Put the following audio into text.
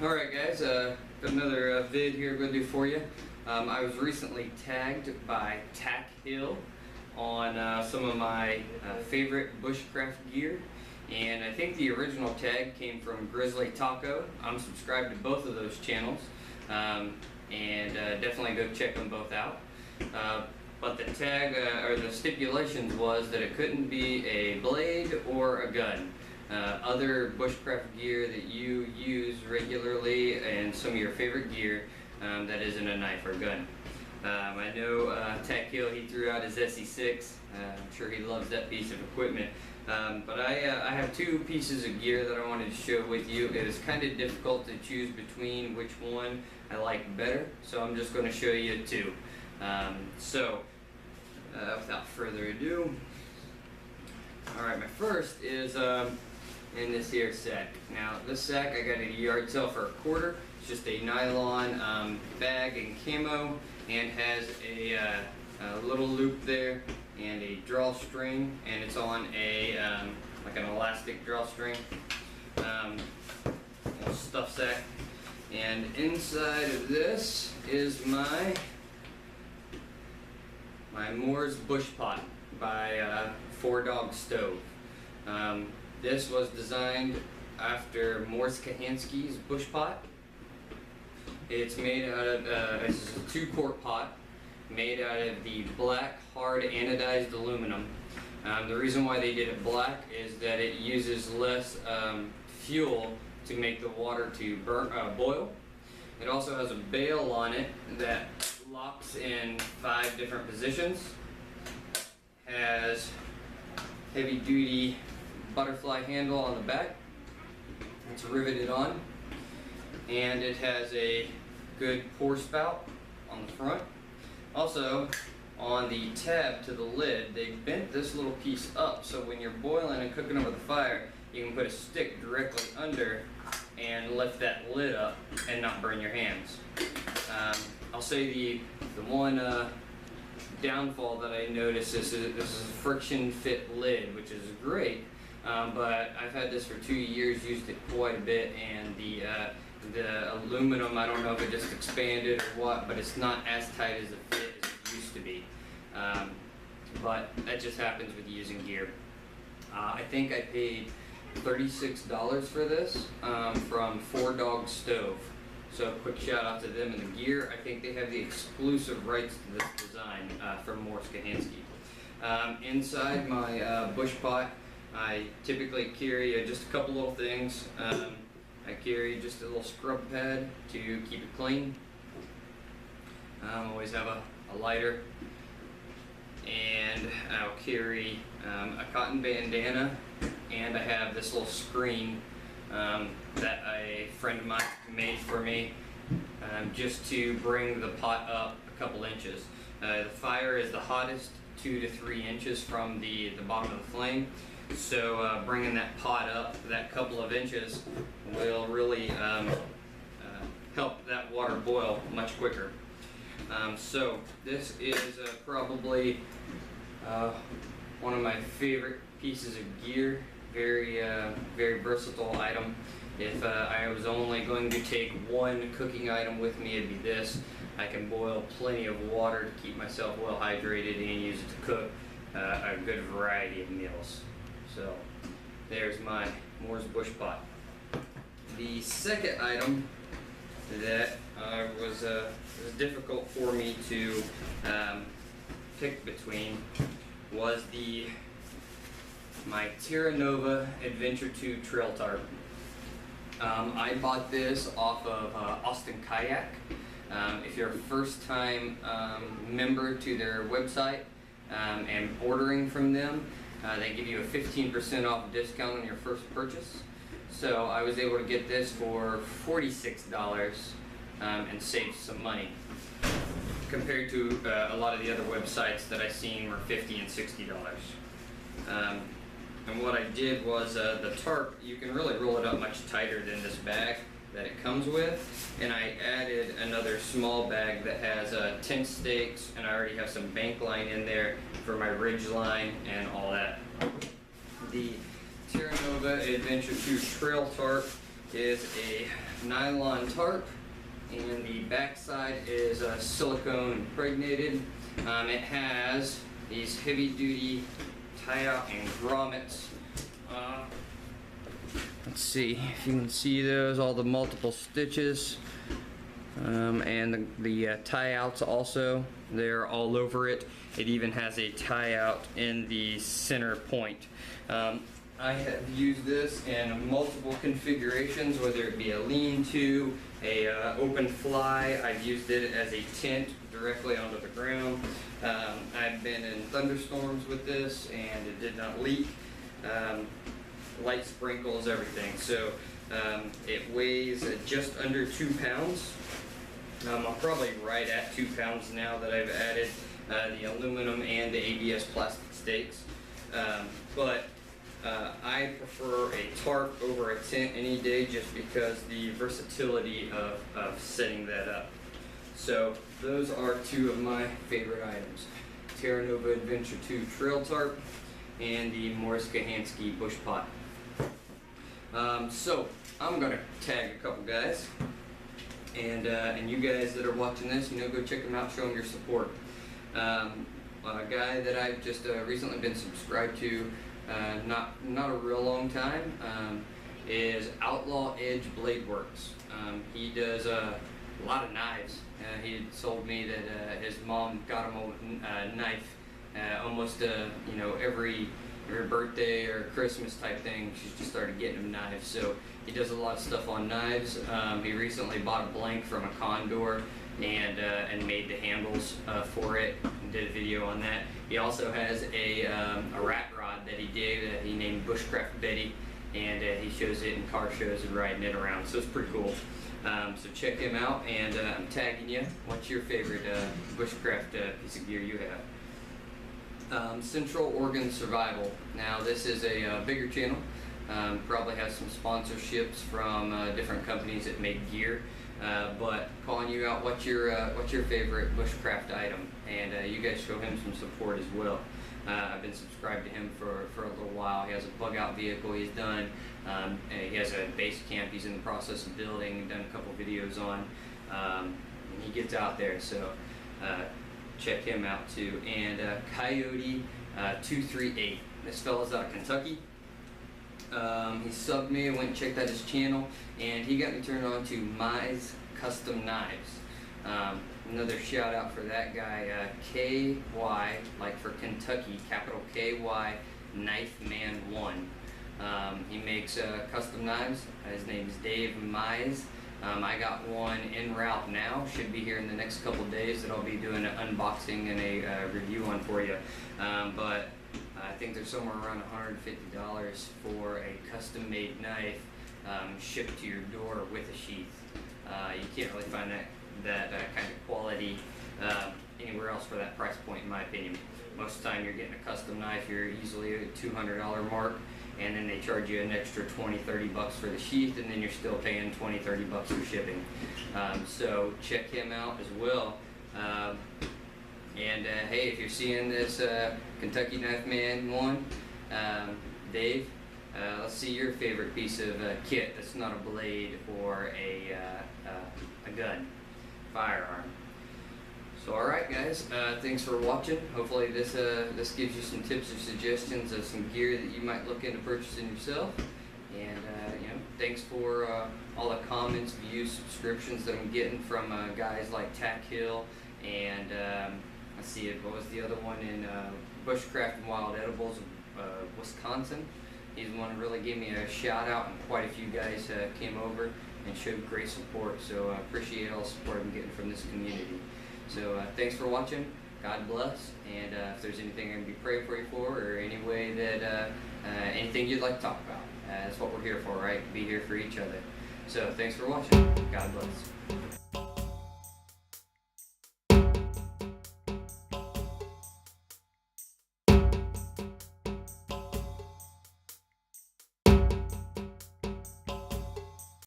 Alright guys, got another vid here I'm going to do for you. I was recently tagged by Tac Hill on some of my favorite bushcraft gear, and I think the original tag came from Grizzly Taco. I'm subscribed to both of those channels, and definitely go check them both out. But the tag, or the stipulations was that it couldn't be a blade or a gun. Other bushcraft gear that you use regularly and some of your favorite gear that isn't a knife or gun. I know Tac Hill, he threw out his SE6. I'm sure he loves that piece of equipment. But I have two pieces of gear that I wanted to share with you. It is kind of difficult to choose between which one I like better, so I'm just going to show you two. Without further ado, alright, my first is in this here sack. Now this sack I got at a yard sale for $1. It's just a nylon bag and camo, and has a little loop there and a drawstring, and it's on a like an elastic drawstring, little stuff sack. And inside of this is my Moore's Bush Pot by 4 Dog Stove. This was designed after Morse Kahansky's Bush Pot. It's made out of, it's a 2-quart pot made out of the black hard anodized aluminum. The reason why they did it black is that it uses less fuel to make the water to boil. It also has a bail on it that locks in 5 different positions. Has heavy duty butterfly handle on the back. It's riveted on, and it has a good pour spout on the front. Also, on the tab to the lid, they bent this little piece up so when you're boiling and cooking over the fire, you can put a stick directly under and lift that lid up and not burn your hands. I'll say the one downfall that I noticed is this is a friction fit lid, which is great. But I've had this for 2 years, used it quite a bit, and the aluminum, I don't know if it just expanded or what, but it's not as tight as a fit as it used to be. But that just happens with using gear. I think I paid $36 for this from 4 Dog Stove. So quick shout out to them and the gear. I think they have the exclusive rights to this design from Morse Kahansky. Inside my bush pot, I typically carry just a couple little things. I carry just a little scrub pad to keep it clean. Always have a lighter, and I'll carry a cotton bandana, and I have this little screen that a friend of mine made for me just to bring the pot up a couple inches. The fire is the hottest 2 to 3 inches from the bottom of the flame. So bringing that pot up that couple of inches will really help that water boil much quicker. So this is probably one of my favorite pieces of gear. Very versatile item. If I was only going to take one cooking item with me, it'd be this. I can boil plenty of water to keep myself well hydrated and use it to cook a good variety of meals. So there's my Moore's Bush Pot. The second item that was difficult for me to pick between was my Terra Nova Adventure 2 Trail Tarp. I bought this off of Austin Kayak. If you're a first time member to their website and ordering from them, they give you a 15% off discount on your first purchase. So I was able to get this for $46 and save some money compared to a lot of the other websites that I've seen were $50 and $60. And what I did was the tarp, you can really roll it up much tighter than this bag that it comes with, and I added another small bag that has tent stakes, and I already have some bank line in there for my ridge line and all that. The Terra Nova Adventure 2 Trail Tarp is a nylon tarp, and the back side is silicone impregnated. It has these heavy duty tie-out and grommets. Let's see if you can see those, all the multiple stitches, and the tie-outs also, they're all over it. It even has a tie-out in the center point. I have used this in multiple configurations, whether it be a lean-to, a open fly. I've used it as a tent directly onto the ground. I've been in thunderstorms with this and it did not leak. Light sprinkles, everything. So it weighs just under 2 pounds. I'm probably right at 2 pounds now that I've added the aluminum and the ABS plastic stakes. But I prefer a tarp over a tent any day, just because the versatility of setting that up. So those are two of my favorite items: Terra Nova Adventure 2 Trail Tarp and the Morris Kahansky Bush Pot. So I'm gonna tag a couple guys, and you guys that are watching this, go check them out, show them your support. A guy that I've just recently been subscribed to, not a real long time, is Outlaw Edge Blade Works. He does a lot of knives. He had told me that his mom got him a knife almost every birthday or Christmas type thing. She just started getting him knives. So he does a lot of stuff on knives. He recently bought a blank from a condor and made the handles for it and did a video on that. He also has a rat rod that he did that he named Bushcraft Betty, and he shows it in car shows and riding it around, so it's pretty cool. So check him out, and I'm tagging you. What's your favorite bushcraft piece of gear you have? Central Oregon Survival. Now this is a bigger channel. Probably has some sponsorships from different companies that make gear. But calling you out, what's your favorite bushcraft item? And you guys show him some support as well. I've been subscribed to him for a little while. He has a bug out vehicle he's done. He has a base camp he's in the process of building, done a couple videos on. And he gets out there, so check him out too. And Coyote 238. This fella's out of Kentucky. He subbed me. I went and checked out his channel, and he got me turned on to Mize Custom Knives. Another shout out for that guy, KY, like for Kentucky, capital KY, Knife Man 1. He makes custom knives. His name is Dave Mize. I got one en route now. Should be here in the next couple days that I'll be doing an unboxing and a review on for you. But I think they're somewhere around $150 for a custom-made knife shipped to your door with a sheath. You can't really find that kind of quality anywhere else for that price point, in my opinion. Most of the time you're getting a custom knife, you're easily at a $200 mark, and then they charge you an extra $20-30 bucks for the sheath, and then you're still paying $20-30 bucks for shipping. So check him out as well. And hey, if you're seeing this Kentucky Knife Man 1, Dave, let's see your favorite piece of kit that's not a blade or a gun, firearm. So alright guys, thanks for watching. Hopefully this gives you some tips or suggestions of some gear that you might look into purchasing yourself. And thanks for all the comments, views, subscriptions that I'm getting from guys like Tac Hill and let's see, what was the other one in Bushcraft and Wild Edibles of Wisconsin. He's the one who really gave me a shout out, and quite a few guys came over and showed great support. So I appreciate all the support I'm getting from this community. So thanks for watching. God bless. And if there's anything I can be praying for you for, or any way that anything you'd like to talk about, that's what we're here for, right? Be here for each other. So thanks for watching. God bless.